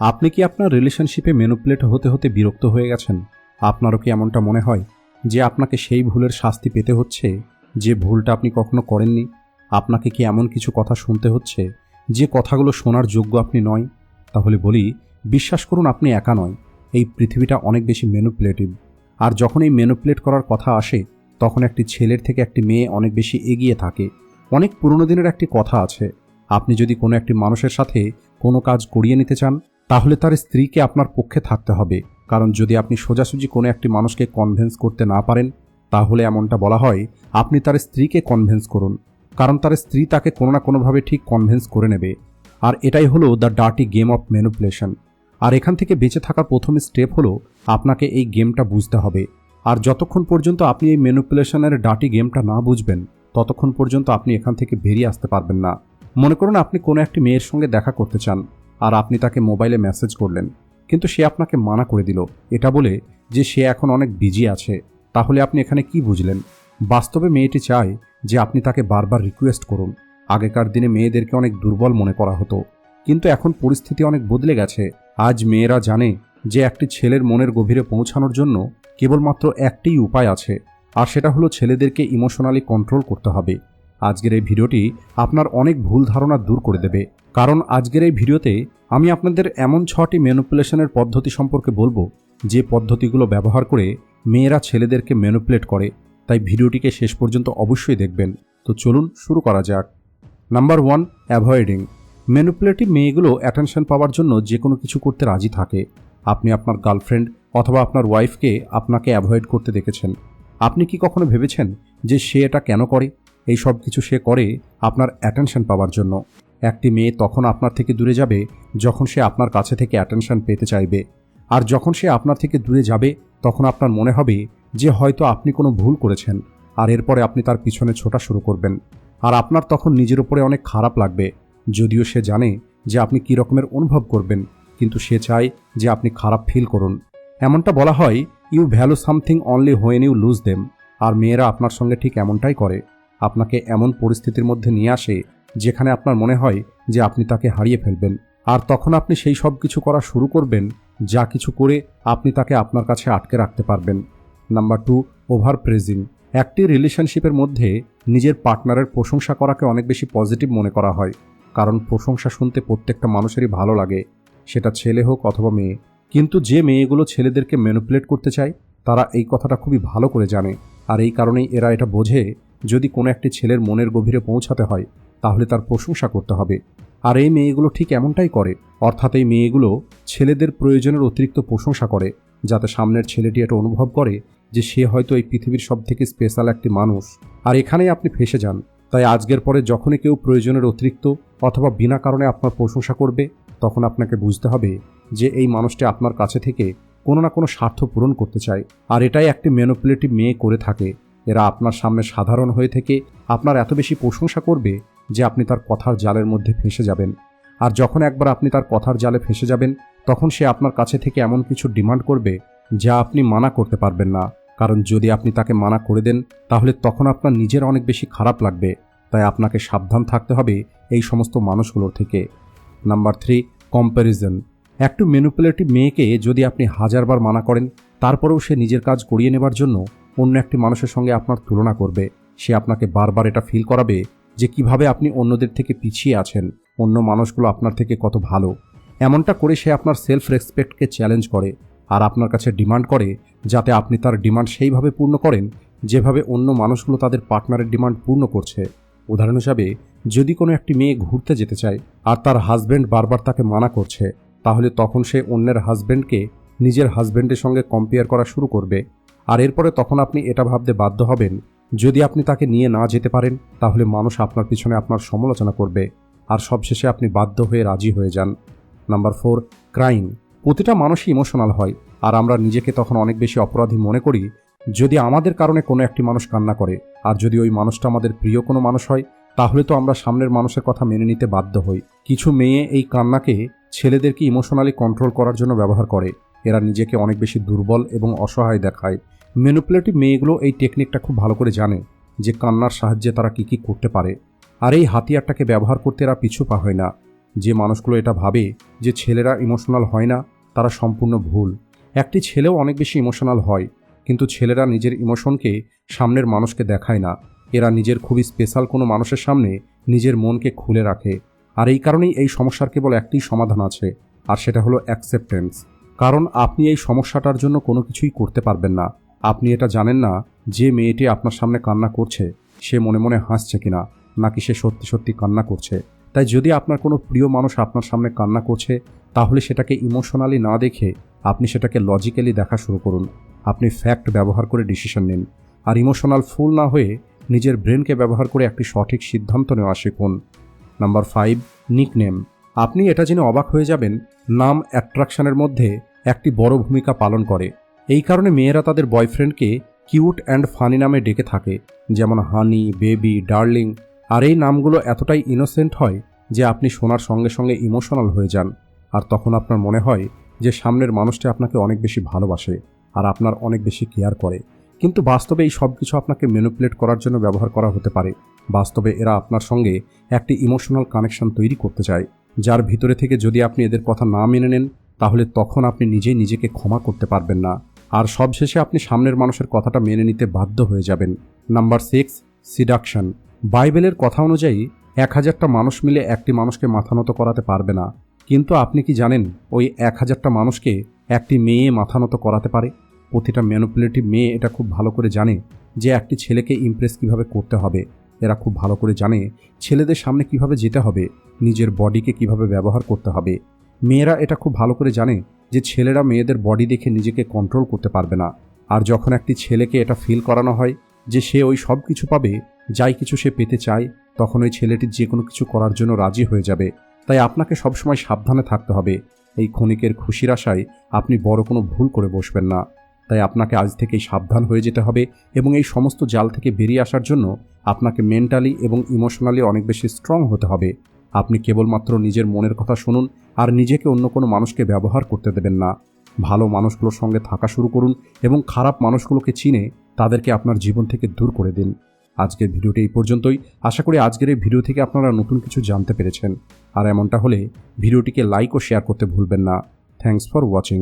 আপনি কি আপনার রিলেশনশিপে ম্যানিপুলেট হতে হতে বিরক্ত হয়ে গেছেন? আপনারও কি এমনটা মনে হয় যে আপনাকে সেই ভুলের শাস্তি পেতে হচ্ছে যে ভুলটা আপনি কখনো করেননি? আপনাকে কি এমন কিছু কথা শুনতে হচ্ছে যে কথাগুলো শোনার যোগ্য আপনি নয়? তাহলে বলি, বিশ্বাস করুন, আপনি একা নয়। এই পৃথিবীটা অনেক বেশি ম্যানিপুলেটিভ। আর যখন এই ম্যানিপুলেট করার কথা আসে, তখন একটি ছেলের থেকে একটি মেয়ে অনেক বেশি এগিয়ে থাকে। অনেক পুরনো দিনের একটি কথা আছে, আপনি যদি কোনো একটি মানুষের সাথে কোনো কাজ করিয়ে নিতে চান, তাহলে তার স্ত্রীকে আপনার পক্ষে থাকতে হবে। কারণ যদি আপনি সোজাসুজি কোনো একটি মানুষকে কনভিন্স করতে না পারেন, তাহলে এমনটা বলা হয় আপনি তার স্ত্রীকে কনভিন্স করুন, কারণ তার স্ত্রী তাকে কোনো না কোনোভাবে ঠিক কনভিন্স করে নেবে। আর এটাই হলো the dirty game of manipulation. আর এখান থেকে বেঁচে থাকার প্রথম স্টেপ হলো আপনাকে এই গেমটা বুঝতে হবে। আর যতক্ষণ পর্যন্ত আপনি এই ম্যানিপুলেশনের ডার্টি গেমটা না বুঝবেন, ততক্ষণ পর্যন্ত আপনি এখান থেকে বেরিয়ে আসতে পারবেন না। মনে করুন আপনি কোনো একটি মেয়ের সঙ্গে দেখা করতে চান, আর আপনি তাকে মোবাইলে মেসেজ করলেন, কিন্তু সে আপনাকে মানা করে দিল এটা বলে যে সে এখন অনেক বিজি আছে। তাহলে আপনি এখানে কি বুঝলেন? বাস্তবে মেয়েটি চায় যে আপনি তাকে বারবার রিকোয়েস্ট করুন। আগেকার দিনে মেয়েদেরকে অনেক দুর্বল মনে করা হতো, কিন্তু এখন পরিস্থিতি অনেক বদলে গেছে। আজ মেয়েরা জানে যে একটি ছেলের মনের গভীরে পৌঁছানোর জন্য কেবলমাত্র একটিই উপায় আছে, আর সেটা হলো ছেলেদেরকে ইমোশনালি কন্ট্রোল করতে হবে। আজকের এই ভিডিওটি আপনার অনেক ভুল ধারণা দূর করে দেবে, কারণ আজকের এই ভিডিওতে আমি আপনাদের এমন 6টি ম্যানিপুলেশনের পদ্ধতি সম্পর্কে বলবো যে পদ্ধতিগুলো ব্যবহার করে মেয়েরা ছেলেদেরকে ম্যানিপুলেট করে। তাই ভিডিওটিকে শেষ পর্যন্ত অবশ্যই দেখবেন। তো চলুন শুরু করা যাক। Number 1, avoiding. ম্যানিপুলেটিভ মেয়েগুলো অ্যাটেনশন পাওয়ার জন্য যে কোনো কিছু করতে রাজি থাকে। আপনি আপনার গার্লফ্রেন্ড অথবা আপনার ওয়াইফকে আপনাকে অ্যাভয়েড করতে দেখেছেন। আপনি কি কখনো ভেবেছেন যে সে এটা কেন করে? এই সব কিছু সে করে আপনার অ্যাটেনশন পাওয়ার জন্য। একটি মেয়ে তখন আপনার থেকে দূরে যাবে যখন সে আপনার কাছে থেকে অ্যাটেনশন পেতে চাইবে। আর যখন সে আপনার থেকে দূরে যাবে, তখন আপনার মনে হবে যে হয়তো আপনি কোনো ভুল করেছেন, আর এরপরে আপনি তার পিছনে ছোটা শুরু করবেন। আর আপনার তখন নিজের উপরে অনেক খারাপ লাগবে, যদিও সে জানে যে আপনি কী রকমের অনুভব করবেন, কিন্তু সে চায় যে আপনি খারাপ ফিল করুন। এমনটা বলা হয়, you value something only when you lose them. আর মেয়েরা আপনার সঙ্গে ঠিক এমনটাই করে। আপনাকে এমন পরিস্থিতির মধ্যে নিয়ে আসে যেখানে আপনার মনে হয় যে আপনি তাকে হারিয়ে ফেলবেন, আর তখন আপনি সেই সব কিছু করা শুরু করবেন যা কিছু করে আপনি তাকে আপনার কাছে আটকে রাখতে পারবেন। Number 2, over praising. একটি রিলেশনশিপের মধ্যে নিজের পার্টনারের প্রশংসা করাকে অনেক বেশি পজিটিভ মনে করা হয়, কারণ প্রশংসা শুনতে প্রত্যেকটা মানুষেরই ভালো লাগে, সেটা ছেলে হোক অথবা মেয়ে। কিন্তু যে মেয়েগুলো ছেলেদেরকে ম্যানিপুলেট করতে চায়, তারা এই কথাটা খুবই ভালো করে জানে। আর এই কারণেই এরা এটা বোঝে, যদি কোনো একটি ছেলের মনের গভীরে পৌঁছাতে হয়, তাহলে তার প্রশংসা করতে হবে। আর এই মেয়েগুলো ঠিক এমনটাই করে, অর্থাৎ এই মেয়েগুলো ছেলেদের প্রয়োজনের অতিরিক্ত প্রশংসা করে, যাতে সামনের ছেলেটি এটা অনুভব করে যে সে হয়তো এই পৃথিবীর সবথেকে স্পেশাল একটি মানুষ। আর এখানেই আপনি ফেঁসে যান। তাই আজকের পরে যখনই কেউ প্রয়োজনের অতিরিক্ত অথবা বিনা কারণে আপনার প্রশংসা করবে, তখন আপনাকে বুঝতে হবে যে এই মানুষটি আপনার কাছে থেকে কোনো না কোনো স্বার্থ পূরণ করতে চায়। আর এটাই একটি ম্যানিপুলেটিভ মেয়ে করে থাকে। এরা আপনার সামনে সাধারণ হয়ে থেকে আপনার এত বেশি প্রশংসা করবে যে আপনি তার কথার জালের মধ্যে ফেঁসে যাবেন। আর যখন একবার আপনি তার কথার জালে ফেঁসে যাবেন, তখন সে আপনার কাছে থেকে এমন কিছু ডিমান্ড করবে যা আপনি মানা করতে পারবেন না। কারণ যদি আপনি তাকে মানা করে দেন, তাহলে তখন আপনার নিজের অনেক বেশি খারাপ লাগবে। তাই আপনাকে সাবধান থাকতে হবে এই সমস্ত মানুষগুলোর থেকে। Number 3, comparison. একটু ম্যানিপুলেটিভ মেয়েকে যদি আপনি হাজারবার মানা করেন, তারপরেও সে নিজের কাজ করিয়ে নেবার জন্য অন্য একটি মানুষের সঙ্গে আপনার তুলনা করবে। সে আপনাকে বারবার এটা ফিল করাবে যে কিভাবে আপনি অন্যদের থেকে পিছিয়ে আছেন, অন্য মানুষগুলো আপনার থেকে কত ভালো। এমনটা করে সে আপনার সেলফ রেসপেক্টকে চ্যালেঞ্জ করে, আর আপনার কাছে ডিমান্ড করে যাতে আপনি তার ডিমান্ড সেইভাবে পূর্ণ করেন যেভাবে অন্য মানুষগুলো তাদের পার্টনারের ডিমান্ড পূর্ণ করছে। উদাহরণ হিসাবে, যদি কোনো একটি মেয়ে ঘুরতে যেতে চায় আর তার হাজব্যান্ড বারবার তাকে মানা করছে, তাহলে তখন সে অন্যের হাজব্যান্ডকে নিজের হাজব্যান্ডের সঙ্গে কম্পেয়ার করা শুরু করবে। আর এরপরে তখন আপনি এটা ভাবতে বাধ্য হবেন, যদি আপনি তাকে নিয়ে না যেতে পারেন, তাহলে মানুষ আপনার পিছনে আপনার সমালোচনা করবে। আর সবশেষে আপনি বাধ্য হয়ে রাজি হয়ে যান। Number 4, crying. প্রতিটা মানুষই ইমোশনাল হয়, আর আমরা নিজেকে তখন অনেক বেশি অপরাধী মনে করি যদি আমাদের কারণে কোনো একটি মানুষ কান্না করে। আর যদি ওই মানুষটা আমাদের প্রিয় কোনো মানুষ হয়, তাহলে তো আমরা সামনের মানুষের কথা মেনে নিতে বাধ্য হই। কিছু মেয়ে এই কান্নাকে ছেলেদেরকে ইমোশনালি কন্ট্রোল করার জন্য ব্যবহার করে। এরা নিজেকে অনেক বেশি দুর্বল এবং অসহায় দেখায়। ম্যানিপুলেটিভ মেয়েগুলো এই টেকনিকটা খুব ভালো করে জানে যে কান্নার সাহায্যে তারা কী কী করতে পারে। আর এই হাতিয়ারটাকে ব্যবহার করতে এরা পিছু পা হয় না। যে মানুষগুলো এটা ভাবে যে ছেলেরা ইমোশনাল হয় না, তারা সম্পূর্ণ ভুল। একটি ছেলেও অনেক বেশি ইমোশনাল হয়, কিন্তু ছেলেরা নিজের ইমোশনকে সামনের মানুষকে দেখায় না। এরা নিজের খুবই স্পেশাল কোনো মানুষের সামনে নিজের মনকে খুলে রাখে। আর এই কারণেই এই সমস্যার কেবল একটিই সমাধান আছে, আর সেটা হলো অ্যাকসেপ্টেন্স। কারণ আপনি এই সমস্যাটার জন্য কোনো কিছুই করতে পারবেন না। আপনি এটা জানেন না যে মেয়েটি আপনার সামনে কান্না করছে সে মনে মনে হাসছে কিনা, নাকি সে সত্যি সত্যি কান্না করছে। তাই যদি আপনার কোনো প্রিয় মানুষ আপনার সামনে কান্না করছে, তাহলে সেটাকে ইমোশনালি না দেখে আপনি সেটাকে লজিক্যালি দেখা শুরু করুন। আপনি ফ্যাক্ট ব্যবহার করে ডিসিশন নিন, আর ইমোশনাল ফুল না হয়ে নিজের ব্রেনকে ব্যবহার করে একটি সঠিক সিদ্ধান্ত নেওয়া শিখুন। Number 5, nickname. আপনি এটা জেনে অবাক হয়ে যাবেন, নাম অ্যাট্রাকশনের মধ্যে একটি বড় ভূমিকা পালন করে। এই কারণে মেয়েরা তাদের বয়ফ্রেন্ডকে কিউট অ্যান্ড ফানি নামে ডেকে থাকে, যেমন হানি, বেবি, ডার্লিং। আর এই নামগুলো এতটাই ইনোসেন্ট হয় যে আপনি শোনার সঙ্গে সঙ্গে ইমোশনাল হয়ে যান। আর তখন আপনার মনে হয় যে সামনের মানুষটি আপনাকে অনেক বেশি ভালোবাসে আর আপনার অনেক বেশি কেয়ার করে। কিন্তু বাস্তবে এই সব কিছু আপনাকে ম্যানিপুলেট করার জন্য ব্যবহার করা হতে পারে। বাস্তবে এরা আপনার সঙ্গে একটি ইমোশনাল কানেকশন তৈরি করতে চায়, যার ভিতরে থেকে যদি আপনি এদের কথা না মেনে নেন, তাহলে তখন আপনি নিজেই নিজেকে ক্ষমা করতে পারবেন না, আর সবশেষে আপনি সামনের মানুষের কথাটা মেনে নিতে বাধ্য হয়ে যাবেন। Number 6, seduction. বাইবেলের কথা অনুযায়ী 1000টা মানুষ মিলে একটি মানুষকে মাথা নত করাতে পারবে না, কিন্তু আপনি কি জানেন ওই 1000টা মানুষকে একটি মেয়ে মাথা নত করাতে পারে? প্রতিটা ম্যানিপুলেটিভ মেয়ে এটা খুব ভালো করে জানে যে একটি ছেলেকে ইমপ্রেস কিভাবে করতে হবে। এরা খুব ভালো করে জানে ছেলেদের সামনে কিভাবে যেতে হবে, নিজের বডিকে কিভাবে ব্যবহার করতে হবে। মেয়েরা এটা খুব ভালো করে জানে যে ছেলেরা মেয়েদের বডি দেখে নিজেকে কন্ট্রোল করতে পারবে না। আর যখন একটি ছেলেকে এটা ফিল করানো হয় যে সে ওই সব কিছু পাবে, যাই কিছু সে পেতে চায়, তখন ওই ছেলেটি যে কোনো কিছু করার জন্য রাজি হয়ে যাবে। তাই আপনাকে সবসময় সাবধানে থাকতে হবে। এই ক্ষণিকের খুশির আশায় আপনি বড় কোনো ভুল করে বসবেন না। তাই আপনাকে আজ থেকেই সাবধান হয়ে যেতে হবে, এবং এই সমস্ত জাল থেকে বেরিয়ে আসার জন্য আপনাকে মেন্টালি এবং ইমোশনালি অনেক বেশি স্ট্রং হতে হবে। আপনি কেবলমাত্র নিজের মনের কথা শুনুন, আর নিজেকে অন্য কোনো মানুষকে ব্যবহার করতে দেবেন না। ভালো মানুষগুলোর সঙ্গে থাকা শুরু করুন, এবং খারাপ মানুষগুলোকে চিনে তাদেরকে আপনার জীবন থেকে দূর করে দিন। আজকের ভিডিওটি এই পর্যন্তই। আশা করি আজকের এই ভিডিও থেকে আপনারা নতুন কিছু জানতে পেরেছেন। আর এমনটা হলে ভিডিওটিকে লাইক ও শেয়ার করতে ভুলবেন না। Thanks for watching.